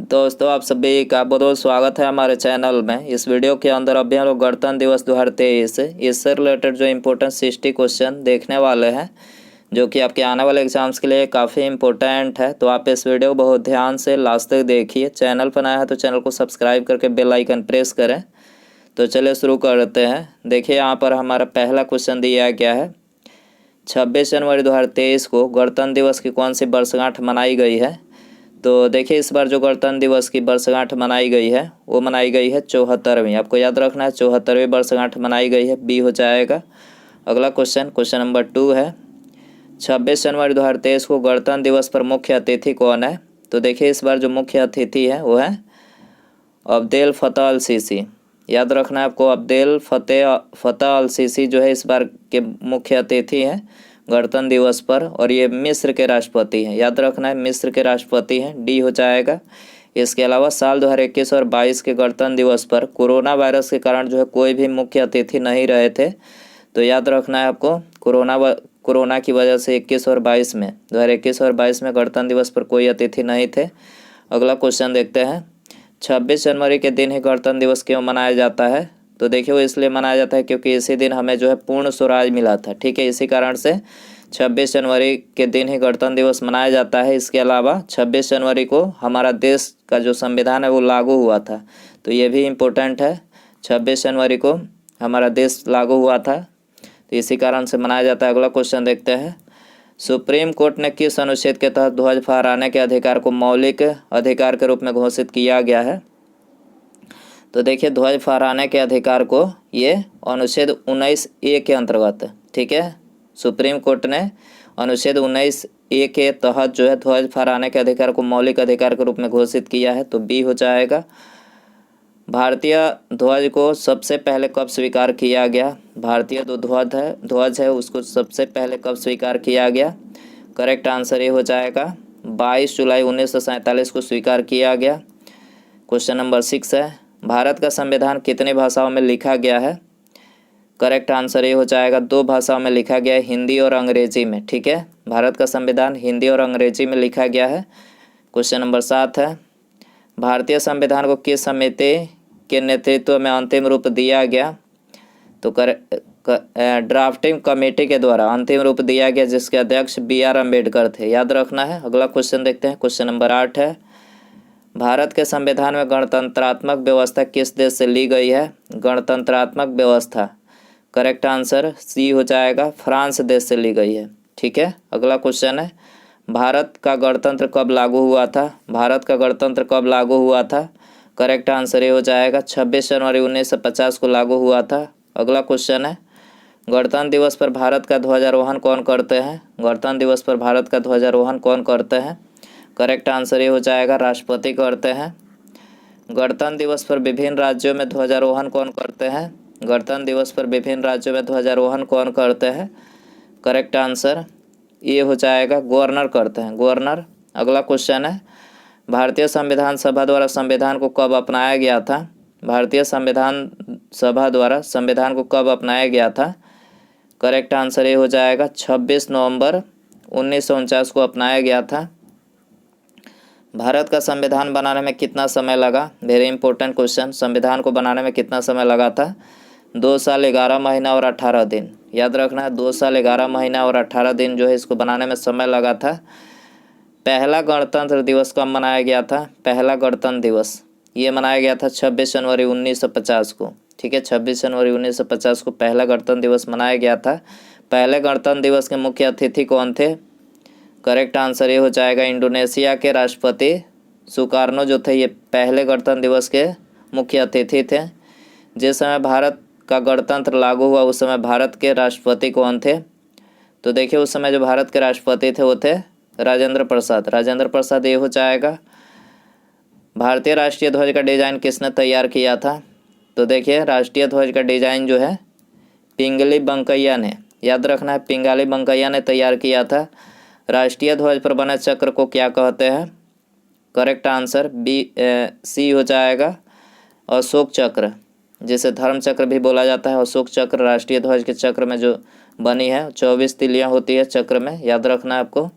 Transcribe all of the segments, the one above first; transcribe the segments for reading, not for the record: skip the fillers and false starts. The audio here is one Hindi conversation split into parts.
दोस्तों, आप सभी का बहुत बहुत स्वागत है हमारे चैनल में। इस वीडियो के अंदर अभी हम लोग गणतंत्र दिवस 2023 इससे रिलेटेड जो इम्पोर्टेंट 60 क्वेश्चन देखने वाले हैं, जो कि आपके आने वाले एग्जाम्स के लिए काफ़ी इम्पोर्टेंट है। तो आप इस वीडियो को बहुत ध्यान से लास्ट तक देखिए। चैनल पर नया है तो चैनल को सब्सक्राइब करके बेल आइकन प्रेस करें। तो चलिए शुरू करते हैं। देखिए, यहाँ पर हमारा पहला क्वेश्चन दिया गया है, 26 जनवरी 2023 को गणतंत्र दिवस की कौन सी वर्षगांठ मनाई गई है। तो देखिए, इस बार जो गणतंत्र दिवस की वर्षगांठ मनाई गई है वो मनाई गई है 74वीं। आपको याद रखना है 74वीं वर्षगांठ मनाई गई है, बी हो जाएगा। अगला क्वेश्चन नंबर 2 है, 26 जनवरी 2023 को गणतंत्र दिवस पर मुख्य अतिथि कौन है। तो देखिए, इस बार जो मुख्य अतिथि है वो है अब्देल फतेह अल सीसी। याद रखना है आपको, अब्देल फतेह अल सीसी जो है इस बार के मुख्य अतिथि हैं गणतंत्र दिवस पर, और ये मिस्र के राष्ट्रपति हैं। याद रखना है, मिस्र के राष्ट्रपति हैं, डी हो जाएगा। इसके अलावा साल 2021 और 22 के गणतंत्र दिवस पर कोरोना वायरस के कारण जो है कोई भी मुख्य अतिथि नहीं रहे थे। तो याद रखना है आपको, कोरोना की वजह से 21 और 22 में 2021 और 22 में गणतंत्र दिवस पर कोई अतिथि नहीं थे। अगला क्वेश्चन देखते हैं, 26 जनवरी के दिन ही गणतंत्र दिवस क्यों मनाया जाता है। तो देखिए, वो इसलिए मनाया जाता है क्योंकि इसी दिन हमें जो है पूर्ण स्वराज मिला था। ठीक है, इसी कारण से 26 जनवरी के दिन ही गणतंत्र दिवस मनाया जाता है। इसके अलावा 26 जनवरी को हमारा देश का जो संविधान है वो लागू हुआ था, तो ये भी इम्पोर्टेंट है। 26 जनवरी को हमारा देश लागू हुआ था, तो इसी कारण से मनाया जाता है। अगला क्वेश्चन देखते हैं, सुप्रीम कोर्ट ने किस अनुच्छेद के तहत ध्वज फहराने के अधिकार को मौलिक अधिकार के रूप में घोषित किया गया है। तो देखिए, ध्वज फहराने के अधिकार को ये अनुच्छेद 19A के अंतर्गत, ठीक है, सुप्रीम कोर्ट ने अनुच्छेद 19A के तहत जो है ध्वज फहराने के अधिकार को मौलिक अधिकार के रूप में घोषित किया है, तो बी हो जाएगा। भारतीय ध्वज को सबसे पहले कब स्वीकार किया गया। भारतीय जो ध्वज है उसको सबसे पहले कब स्वीकार किया गया। करेक्ट आंसर ये हो जाएगा 22 जुलाई 1947 को स्वीकार किया गया। क्वेश्चन नंबर 6 है, भारत का संविधान कितनी भाषाओं में लिखा गया है। करेक्ट आंसर ये हो जाएगा 2 भाषाओं में लिखा गया है, हिंदी और अंग्रेजी में। ठीक है, भारत का संविधान हिंदी और अंग्रेजी में लिखा गया है। क्वेश्चन नंबर 7 है, भारतीय संविधान को किस समिति के नेतृत्व में अंतिम रूप दिया गया। तो ड्राफ्टिंग कमेटी के द्वारा अंतिम रूप दिया गया, जिसके अध्यक्ष BR अम्बेडकर थे। याद रखना है। अगला क्वेश्चन देखते हैं। क्वेश्चन नंबर 8 है, भारत के संविधान में गणतंत्रात्मक व्यवस्था किस देश से ली गई है। गणतंत्रात्मक व्यवस्था, करेक्ट आंसर सी हो जाएगा, फ्रांस देश से ली गई है। ठीक है, अगला क्वेश्चन है, भारत का गणतंत्र कब लागू हुआ था। भारत का गणतंत्र कब लागू हुआ था। करेक्ट आंसर ये हो जाएगा 26 जनवरी 1950 को लागू हुआ था। अगला क्वेश्चन है, गणतंत्र दिवस पर भारत का ध्वजारोहण कौन करते हैं। गणतंत्र दिवस पर भारत का ध्वजारोहण कौन करते हैं। करेक्ट आंसर ये हो जाएगा, राष्ट्रपति करते हैं। गणतंत्र दिवस पर विभिन्न राज्यों में ध्वजारोहण कौन करते हैं। गणतंत्र दिवस पर विभिन्न राज्यों में ध्वजारोहण कौन करते हैं। करेक्ट आंसर ये हो जाएगा, गवर्नर करते हैं, गवर्नर। अगला क्वेश्चन है, भारतीय संविधान सभा द्वारा संविधान को कब अपनाया गया था। भारतीय संविधान सभा द्वारा संविधान को कब अपनाया गया था। करेक्ट आंसर ये हो जाएगा 26 नवंबर 1949 को अपनाया गया था। भारत का संविधान बनाने में कितना समय लगा। वेरी इंपॉर्टेंट क्वेश्चन, संविधान को बनाने में कितना समय लगा था। 2 साल 11 महीना और 18 दिन। याद रखना है, 2 साल 11 महीना और 18 दिन जो है इसको बनाने में समय लगा था। पहला गणतंत्र दिवस कब मनाया गया था। पहला गणतंत्र दिवस ये मनाया गया था 26 जनवरी 1950 को। ठीक है, 26 जनवरी 1950 को पहला गणतंत्र दिवस मनाया गया था। पहले गणतंत्र दिवस के मुख्य अतिथि कौन थे। करेक्ट आंसर ये हो जाएगा, इंडोनेशिया के राष्ट्रपति सुकार्नो जो थे, ये पहले गणतंत्र दिवस के मुख्य अतिथि थे। जिस समय भारत का गणतंत्र लागू हुआ उस समय भारत के राष्ट्रपति कौन थे। तो देखिए, उस समय जो भारत के राष्ट्रपति थे वो थे राजेंद्र प्रसाद। राजेंद्र प्रसाद ये हो जाएगा। भारतीय राष्ट्रीय ध्वज का डिज़ाइन किसने तैयार किया था। तो देखिए, राष्ट्रीय ध्वज का डिज़ाइन जो है पिंगली वेंकैया ने, याद रखना है, पिंगाली वेंकैया ने तैयार किया था। राष्ट्रीय ध्वज पर बने चक्र को क्या कहते हैं। करेक्ट आंसर सी हो जाएगा, अशोक चक्र, जिसे धर्म चक्र भी बोला जाता है। अशोक चक्र राष्ट्रीय ध्वज के चक्र में जो बनी है, 24 तिलियाँ होती है चक्र में, याद रखना है आपको।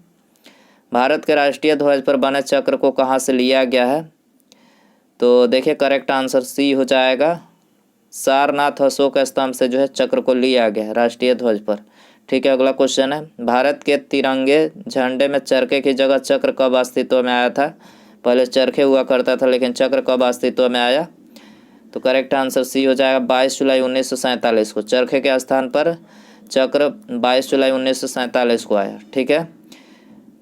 भारत के राष्ट्रीय ध्वज पर बने चक्र को कहाँ से लिया गया है। तो देखिए करेक्ट आंसर सी हो जाएगा। सारनाथ अशोक स्तंभ से जो है चक्र को लिया गया राष्ट्रीय ध्वज पर। ठीक है, अगला क्वेश्चन है, भारत के तिरंगे झंडे में चरखे की जगह चक्र कब अस्तित्व में आया था? पहले चरखे हुआ करता था, लेकिन चक्र कब अस्तित्व में आया? तो करेक्ट आंसर सी हो जाएगा 22 जुलाई 1947 को। चरखे के स्थान पर चक्र 22 जुलाई 1947 को आया। ठीक है,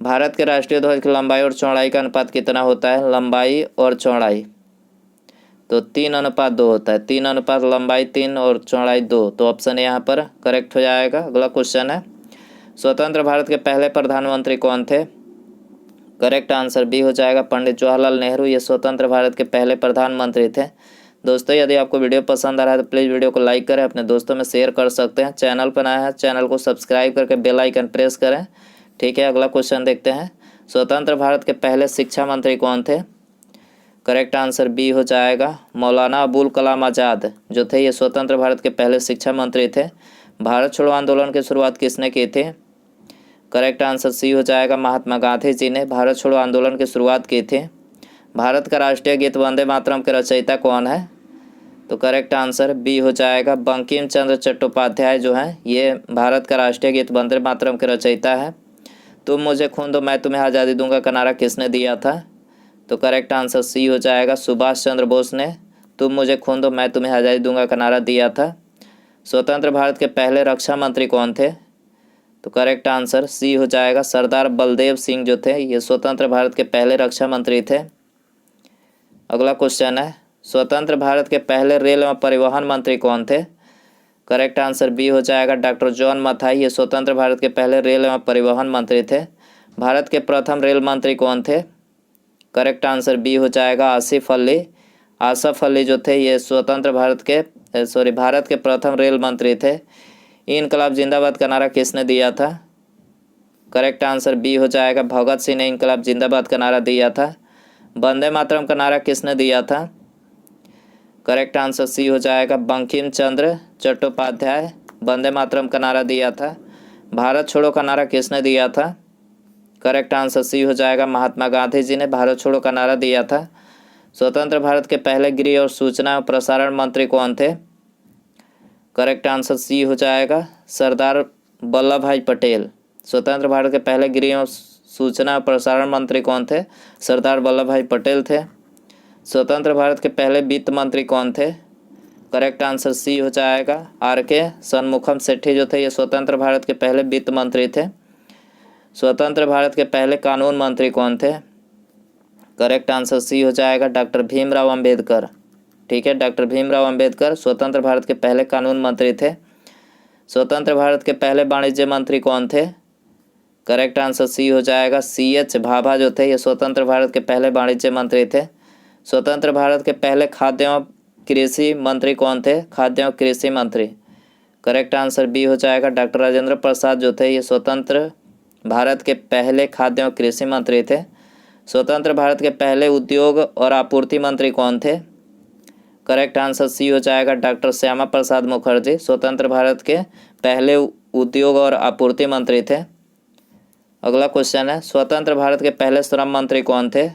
भारत के राष्ट्रीय ध्वज की लंबाई और चौड़ाई का अनुपात कितना होता है? लंबाई और चौड़ाई तो 3:2 होता है। 3 लंबाई 3 और चौड़ाई 2, तो ऑप्शन यहाँ पर करेक्ट हो जाएगा। अगला क्वेश्चन है, स्वतंत्र भारत के पहले प्रधानमंत्री कौन थे? करेक्ट आंसर बी हो जाएगा पंडित जवाहरलाल नेहरू। ये स्वतंत्र भारत के पहले प्रधानमंत्री थे। दोस्तों, यदि आपको वीडियो पसंद आ रहा है तो प्लीज़ वीडियो को लाइक करें, अपने दोस्तों में शेयर कर सकते हैं। चैनल पर नया है, चैनल को सब्सक्राइब करके बेल आइकन प्रेस करें। ठीक है, अगला क्वेश्चन देखते हैं, स्वतंत्र भारत के पहले शिक्षा मंत्री कौन थे? करेक्ट आंसर बी हो जाएगा मौलाना अबुल कलाम आज़ाद जो थे, ये स्वतंत्र भारत के पहले शिक्षा मंत्री थे। भारत छोड़ो आंदोलन की शुरुआत किसने की थी? करेक्ट आंसर सी हो जाएगा महात्मा गांधी जी ने भारत छोड़ो आंदोलन की शुरुआत की थी। भारत का राष्ट्रीय गीत वंदे मातरम के रचयिता कौन है? तो करेक्ट आंसर बी हो जाएगा बंकिम चंद्र चट्टोपाध्याय जो हैं, ये भारत का राष्ट्रीय गीत वंदे मातरम के रचयिता है। तुम मुझे खून दो मैं तुम्हें आज़ादी दूंगा का नारा किसने दिया था? तो करेक्ट आंसर सी हो जाएगा सुभाष चंद्र बोस ने तुम मुझे खून दो मैं तुम्हें आज़ादी दूंगा का नारा दिया था। स्वतंत्र भारत के पहले रक्षा मंत्री कौन थे? तो करेक्ट आंसर सी हो जाएगा सरदार बलदेव सिंह जो थे, ये स्वतंत्र भारत के पहले रक्षा मंत्री थे। अगला क्वेश्चन है, स्वतंत्र भारत के पहले रेल एवं परिवहन मंत्री कौन थे? करेक्ट आंसर बी हो जाएगा डॉक्टर जॉन मथाई। ये स्वतंत्र भारत के पहले रेल एवं परिवहन मंत्री थे। भारत के प्रथम रेल मंत्री कौन थे? करेक्ट आंसर बी हो जाएगा आसिफ अली। आसफ अली जो थे, ये स्वतंत्र भारत के प्रथम रेल मंत्री थे। इनकलाब जिंदाबाद का नारा किसने दिया था? करेक्ट आंसर बी हो जाएगा भगत सिंह ने इनकलाब जिंदाबाद का नारा दिया था। वंदे मातरम का नारा किसने दिया था? करेक्ट आंसर सी हो जाएगा बंकिम चंद्र चट्टोपाध्याय वंदे मातरम का नारा दिया था। भारत छोड़ो का नारा किसने दिया था? करेक्ट आंसर सी हो जाएगा महात्मा गांधी जी ने भारत छोड़ो का नारा दिया था। स्वतंत्र भारत के पहले गृह और सूचना एवं प्रसारण मंत्री कौन थे? करेक्ट आंसर सी हो जाएगा सरदार वल्लभ भाई पटेल। स्वतंत्र भारत के पहले गृह और सूचना एवं प्रसारण मंत्री कौन थे? सरदार वल्लभ भाई पटेल थे। स्वतंत्र भारत के पहले वित्त मंत्री कौन थे? करेक्ट आंसर सी हो जाएगा आर.के. शनमुखम सेठी जो थे, ये स्वतंत्र भारत के पहले वित्त मंत्री थे। स्वतंत्र भारत के पहले कानून मंत्री कौन थे? करेक्ट आंसर सी हो जाएगा डॉक्टर भीमराव अंबेडकर। ठीक है, डॉक्टर भीमराव अंबेडकर स्वतंत्र भारत के पहले कानून मंत्री थे। स्वतंत्र भारत के पहले वाणिज्य मंत्री कौन थे? करेक्ट आंसर सी हो जाएगा C.H. भाभा जो थे, ये स्वतंत्र भारत के पहले वाणिज्य मंत्री थे। स्वतंत्र भारत के पहले खाद्य एवं कृषि मंत्री कौन थे? खाद्य एवं कृषि मंत्री। करेक्ट आंसर बी हो जाएगा डॉक्टर राजेंद्र प्रसाद जो थे, ये स्वतंत्र भारत के पहले खाद्य एवं कृषि मंत्री थे। स्वतंत्र भारत के पहले उद्योग और आपूर्ति मंत्री कौन थे? करेक्ट आंसर सी हो जाएगा डॉक्टर श्यामा प्रसाद मुखर्जी। स्वतंत्र भारत के पहले उद्योग और आपूर्ति मंत्री थे। अगला क्वेश्चन है, स्वतंत्र भारत के पहले श्रम मंत्री कौन थे?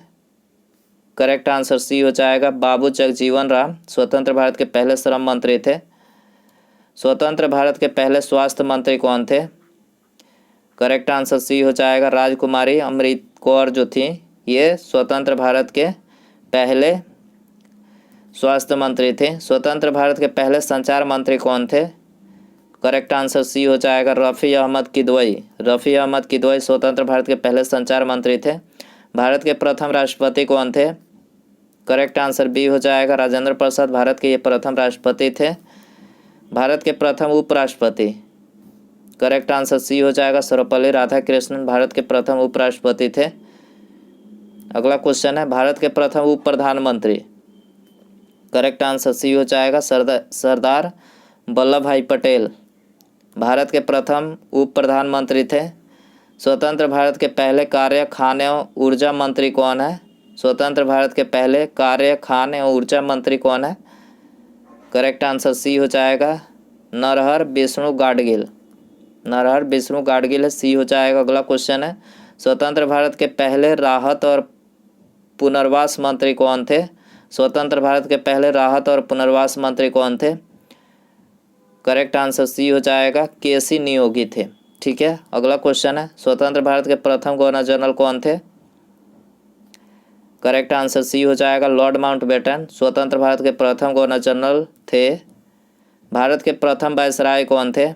करेक्ट आंसर सी हो जाएगा बाबू जगजीवन राम। स्वतंत्र भारत के पहले श्रम मंत्री थे। स्वतंत्र भारत के पहले स्वास्थ्य मंत्री कौन थे? करेक्ट आंसर सी हो जाएगा राजकुमारी अमृत कौर जो थी, ये स्वतंत्र भारत के पहले स्वास्थ्य मंत्री थे। स्वतंत्र भारत के पहले संचार मंत्री कौन थे? करेक्ट आंसर सी हो जाएगा रफ़ी अहमद किदवई। रफ़ी अहमद किदवई स्वतंत्र भारत के पहले संचार मंत्री थे। भारत के प्रथम राष्ट्रपति कौन थे? करेक्ट आंसर बी हो जाएगा राजेंद्र प्रसाद। भारत के ये प्रथम राष्ट्रपति थे। भारत के प्रथम उपराष्ट्रपति, करेक्ट आंसर सी हो जाएगा सर्वपल्ली राधाकृष्णन। भारत के प्रथम उपराष्ट्रपति थे। अगला क्वेश्चन है, भारत के प्रथम उप प्रधानमंत्री। करेक्ट आंसर सी हो जाएगा सरदार वल्लभ भाई पटेल। भारत के प्रथम उप प्रधानमंत्री थे। स्वतंत्र भारत के पहले कार्य खान एवं ऊर्जा मंत्री कौन है? स्वतंत्र भारत के पहले कार्य खान एवं ऊर्जा मंत्री कौन है? करेक्ट आंसर सी हो जाएगा नरहर विष्णु गाडगिल। नरहर विष्णु गाडगिल है, सी हो जाएगा। अगला क्वेश्चन है, स्वतंत्र भारत के पहले राहत और पुनर्वास मंत्री कौन थे? स्वतंत्र भारत के पहले राहत और पुनर्वास मंत्री कौन थे? करेक्ट आंसर सी हो जाएगा, केसी नियोगी थे। ठीक है, अगला क्वेश्चन है, स्वतंत्र भारत के प्रथम गवर्नर जनरल कौन थे? करेक्ट आंसर सी हो जाएगा, लॉर्ड माउंटबेटन स्वतंत्र भारत के प्रथम गवर्नर जनरल थे। भारत के प्रथम वायसराय कौन थे?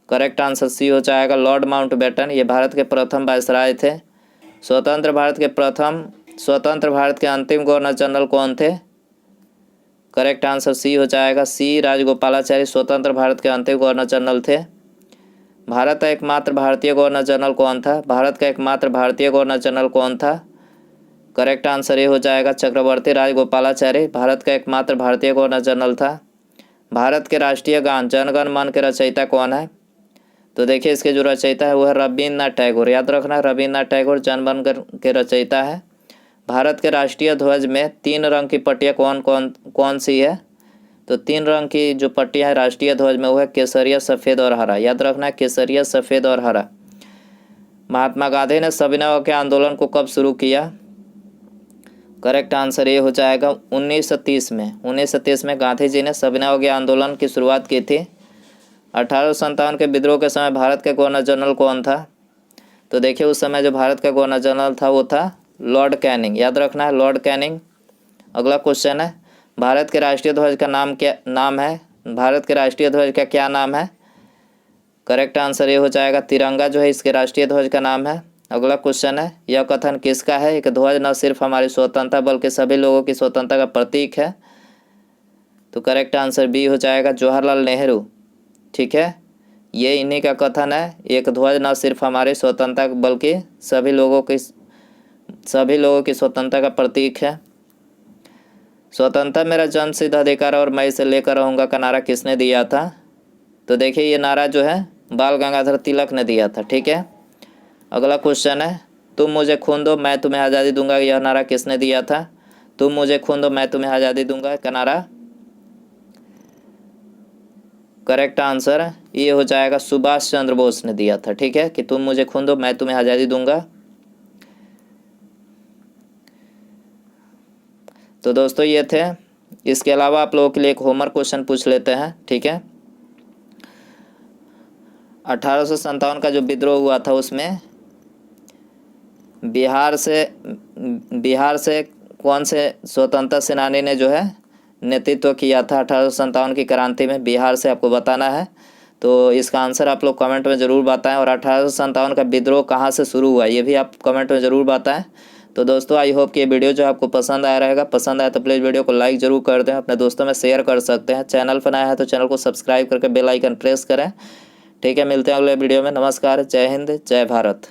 करेक्ट आंसर सी हो जाएगा, लॉर्ड माउंटबेटन, ये भारत के प्रथम वायसराय थे। स्वतंत्र भारत के अंतिम गवर्नर जनरल कौन थे? करेक्ट आंसर सी हो जाएगा, सी राजगोपालाचारी स्वतंत्र भारत के अंतिम गवर्नर जनरल थे। भारत का एकमात्र भारतीय गवर्नर जनरल कौन था? भारत का एकमात्र भारतीय गवर्नर जनरल कौन था? करेक्ट आंसर ये हो जाएगा, चक्रवर्ती राजगोपालाचारी भारत का एकमात्र भारतीय गवर्नर जनरल था। भारत के राष्ट्रीय गान जन गण मन के रचयिता कौन है? तो देखिए, इसके जो रचयिता है वो है रविन्द्रनाथ टैगोर। याद रखना, रविन्द्रनाथ टैगोर जन गण मन के रचयिता है। भारत के राष्ट्रीय ध्वज में 3 रंग की पट्टियाँ कौन सी है? तो 3 रंग की जो पट्टियाँ है राष्ट्रीय ध्वज में वो है केसरिया, सफ़ेद और हरा। याद रखना, केसरिया, सफ़ेद और हरा। महात्मा गांधी ने सविनय के आंदोलन को कब शुरू किया? करेक्ट आंसर ये हो जाएगा 1930 में। 1930 में गांधी जी ने सविनय अवज्ञा आंदोलन की शुरुआत की थी। 1857 के विद्रोह के समय भारत के गवर्नर जनरल कौन था? तो देखिए, उस समय जो भारत का गवर्नर जनरल था वो था लॉर्ड कैनिंग। याद रखना है, लॉर्ड कैनिंग। अगला क्वेश्चन है, भारत के राष्ट्रीय ध्वज का नाम है? भारत के राष्ट्रीय ध्वज का क्या नाम है? करेक्ट आंसर ये हो जाएगा, तिरंगा जो है इसके राष्ट्रीय ध्वज का नाम है। अगला क्वेश्चन है, यह कथन किसका है? एक ध्वज न सिर्फ हमारी स्वतंत्रता बल्कि सभी लोगों की स्वतंत्रता का प्रतीक है। तो करेक्ट आंसर बी हो जाएगा, जवाहरलाल नेहरू। ठीक है, ये इन्हीं का कथन है, एक ध्वज न सिर्फ हमारी स्वतंत्रता बल्कि सभी लोगों की स्वतंत्रता का प्रतीक है। स्वतंत्रता मेरा जन्मसिद्ध अधिकार और मैं इसे लेकर रहूँगा का नारा किसने दिया था? तो देखिए, ये नारा जो है बाल गंगाधर तिलक ने दिया था। ठीक है, अगला क्वेश्चन है, तुम मुझे खून दो मैं तुम्हें आज़ादी दूंगा, यह नारा किसने दिया था? तुम मुझे खून दो मैं तुम्हें आज़ादी दूंगा का नारा? करेक्ट आंसर ये हो जाएगा, सुभाष चंद्र बोस ने दिया था। ठीक है, कि तुम मुझे खून दो मैं तुम्हें आज़ादी दूंगा। तो दोस्तों ये थे। इसके अलावा आप लोगों के लिए एक होमवर्क क्वेश्चन पूछ लेते हैं। ठीक है, 1857 का जो विद्रोह हुआ था उसमें बिहार से कौन से स्वतंत्रता सेनानी ने जो है नेतृत्व किया था 1857 की क्रांति में? बिहार से आपको बताना है। तो इसका आंसर आप लोग कमेंट में ज़रूर बताएं। और 1857 का विद्रोह कहाँ से शुरू हुआ ये भी आप कमेंट में ज़रूर बताएं। तो दोस्तों, आई होप कि ये वीडियो जो आपको पसंद आया रहेगा। पसंद आया तो प्लीज़ वीडियो को लाइक ज़रूर कर दें, अपने दोस्तों में शेयर कर सकते हैं। चैनल पर नया है तो चैनल को सब्सक्राइब करके बेल आइकन प्रेस करें। ठीक है, मिलते हैं अगले वीडियो में। नमस्कार, जय हिंद, जय भारत।